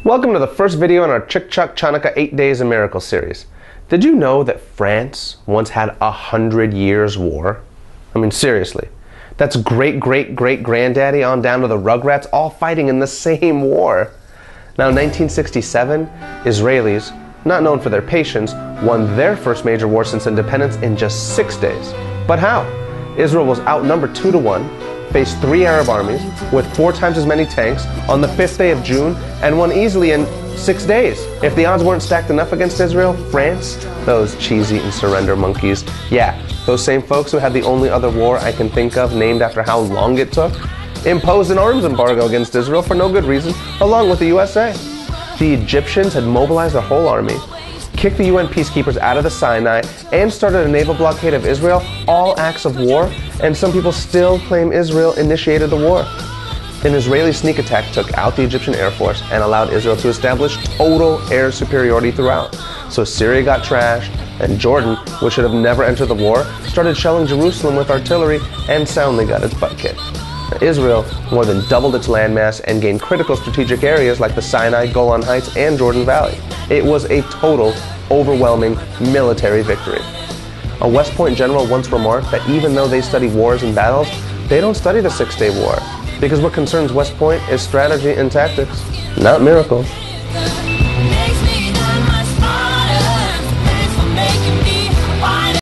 Welcome to the first video in our Chik Chak Chanukah 8 Days of Miracles series. Did you know that France once had 100 years war? I mean, seriously. That's great-great-great-granddaddy on down to the Rugrats all fighting in the same war. Now, in 1967, Israelis, not known for their patience, won their first major war since independence in just 6 days. But how? Israel was outnumbered 2-1, faced 3 Arab armies with 4 times as many tanks on the 5th day of June and won easily in 6 days. If the odds weren't stacked enough against Israel, France, those cheese-eating surrender monkeys, yeah, those same folks who had the only other war I can think of named after how long it took, imposed an arms embargo against Israel for no good reason, along with the USA. The Egyptians had mobilized their whole army, kicked the UN peacekeepers out of the Sinai, and started a naval blockade of Israel, all acts of war, and some people still claim Israel initiated the war. An Israeli sneak attack took out the Egyptian Air Force and allowed Israel to establish total air superiority throughout. So Syria got trashed, and Jordan, which should have never entered the war, started shelling Jerusalem with artillery and soundly got its butt kicked. Israel more than doubled its landmass and gained critical strategic areas like the Sinai, Golan Heights, and Jordan Valley. It was a total, overwhelming military victory. A West Point general once remarked that even though they study wars and battles, they don't study the 6-Day War, because what concerns West Point is strategy and tactics, not miracles.